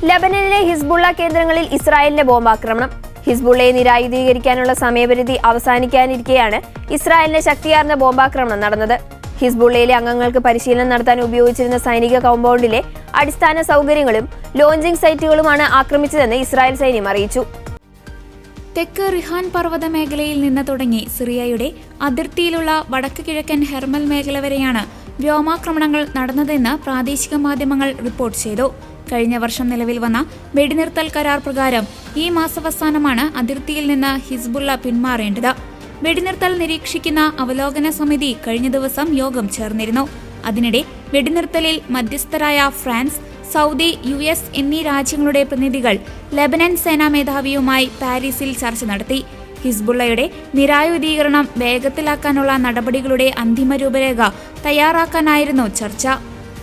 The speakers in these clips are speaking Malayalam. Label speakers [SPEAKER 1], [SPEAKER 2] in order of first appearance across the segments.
[SPEAKER 1] ലെബനനിലെ ഹിസ്ബുള്ള കേന്ദ്രങ്ങളിൽ ഇസ്രായേലിന്റെ ബോംബാക്രമണം. ഹിസ്ബുള്ളയെ നിരായുധീകരിക്കാനുള്ള സമയപരിധി അവസാനിക്കാനിരിക്കെയാണ് ഇസ്രായേലിന്റെ ശക്തിയാർന്ന ബോംബാക്രമണം നടന്നത്. ഹിസ്ബുള്ളയിലെ അംഗങ്ങൾക്ക് പരിശീലനം നടത്താൻ ഉപയോഗിച്ചിരുന്ന സൈനിക കോമ്പൗണ്ടിലെ അടിസ്ഥാന സൗകര്യങ്ങളും ലോഞ്ചിംഗ് സൈറ്റുകളുമാണ് ആക്രമിച്ചതെന്ന് ഇസ്രായേൽ സൈന്യം അറിയിച്ചു.
[SPEAKER 2] തെക്ക് റിഹാൻ പർവ്വത മേഖലയിൽ നിന്ന് തുടങ്ങി സിറിയയുടെ അതിർത്തിയിലുള്ള വടക്ക് കിഴക്കൻ ഹെർമൽ മേഖല വരെയാണ് വ്യോമാക്രമണങ്ങൾ നടന്നതെന്ന് പ്രാദേശിക മാധ്യമങ്ങൾ റിപ്പോർട്ട് ചെയ്തു. കഴിഞ്ഞ വർഷം നിലവിൽ വന്ന വെടിനിർത്തൽ കരാർ പ്രകാരം ഈ മാസാവസാനമാണ് അതിർത്തിയിൽ നിന്ന് ഹിസ്ബുള്ള പിന്മാറേണ്ടത്. വെടിനിർത്തൽ നിരീക്ഷിക്കുന്ന അവലോകന സമിതി കഴിഞ്ഞ ദിവസം യോഗം ചേർന്നിരുന്നു. അതിനിടെ വെടിനിർത്തലിൽ മധ്യസ്ഥരായ ഫ്രാൻസ്, സൗദി, US എന്നീ രാജ്യങ്ങളുടെ പ്രതിനിധികൾ ലെബനൻ സേനാ മേധാവിയുമായി പാരീസിൽ ചർച്ച നടത്തി. ഹിസ്ബുള്ളയുടെ നിരായുധീകരണം വേഗത്തിലാക്കാനുള്ള നടപടികളുടെ അന്തിമ രൂപരേഖ തയ്യാറാക്കാനായിരുന്നു ചർച്ച.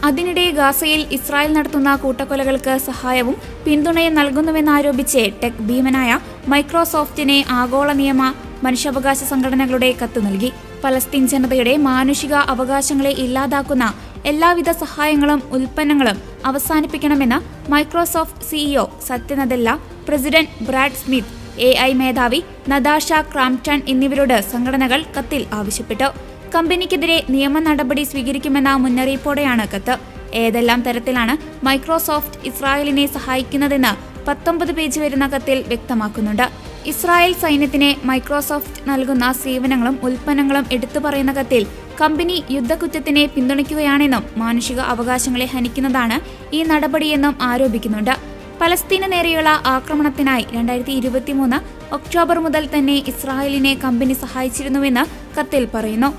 [SPEAKER 2] അതിനിടെ ഗാസയിൽ ഇസ്രായേൽ നടത്തുന്ന കൂട്ടക്കൊലകൾക്ക് സഹായവും പിന്തുണയും നൽകുന്നുവെന്നാരോപിച്ച് ടെക് ഭീമനായ മൈക്രോസോഫ്റ്റിനെ ആഗോള നിയമ മനുഷ്യാവകാശ സംഘടനകളുടെ കത്ത് നൽകി. പലസ്തീൻ ജനതയുടെ മാനുഷിക അവകാശങ്ങളെ ഇല്ലാതാക്കുന്ന എല്ലാവിധ സഹായങ്ങളും ഉൽപ്പന്നങ്ങളും അവസാനിപ്പിക്കണമെന്ന് Microsoft CEO Satya Nadella, president Brad Smith, AI മേധാവി നതാഷ ക്രാംപ്ടൺ എന്നിവരോട് സംഘടനകൾ കത്തിൽ ആവശ്യപ്പെട്ടു. കമ്പനിക്കെതിരെ നിയമ നടപടി സ്വീകരിക്കുമെന്ന മുന്നറിയിപ്പോടെയാണ് കത്ത്. ഏതെല്ലാം തരത്തിലാണ് മൈക്രോസോഫ്റ്റ് ഇസ്രായേലിനെ സഹായിക്കുന്നതെന്ന് 19 പേജ് വരുന്ന കത്തിൽ വ്യക്തമാക്കുന്നുണ്ട്. ഇസ്രായേൽ സൈന്യത്തിന് മൈക്രോസോഫ്റ്റ് നൽകുന്ന സേവനങ്ങളും ഉൽപ്പന്നങ്ങളും എടുത്തു പറയുന്ന കത്തിൽ കമ്പനി യുദ്ധക്കുറ്റത്തിനെ പിന്തുണയ്ക്കുകയാണെന്നും മാനുഷിക അവകാശങ്ങളെ ഹനിക്കുന്നതാണ് ഈ നടപടിയെന്നും ആരോപിക്കുന്നുണ്ട്. പലസ്തീന് നേരെയുള്ള ആക്രമണത്തിനായി 2023 ഒക്ടോബർ മുതൽ തന്നെ ഇസ്രായേലിനെ കമ്പനി സഹായിച്ചിരുന്നുവെന്ന് കത്തിൽ പറയുന്നു.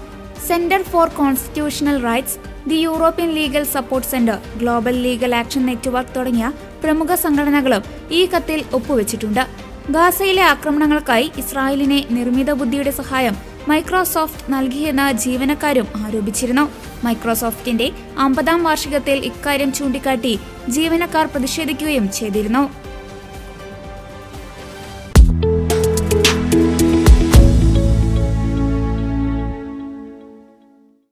[SPEAKER 2] Centre for constitutional rights, the European legal support centre, global legal action network തുടങ്ങിയ പ്രമുഖ സംഘടനകളും ഈ കത്തിൽ ഒപ്പുവെച്ചിട്ടുണ്ട്. ഗാസയിലെ ആക്രമണങ്ങൾക്കായി ഇസ്രായേലിനെ നിർമ്മിത ബുദ്ധിയുടെ സഹായം മൈക്രോസോഫ്റ്റ് നൽകിയെന്ന് ജീവനക്കാരും ആരോപിച്ചിരുന്നു. മൈക്രോസോഫ്റ്റിന്റെ 50ാം വാർഷികത്തിൽ ഇക്കാര്യം ചൂണ്ടിക്കാട്ടി ജീവനക്കാർ പ്രതിഷേധിക്കുകയും ചെയ്തിരുന്നു.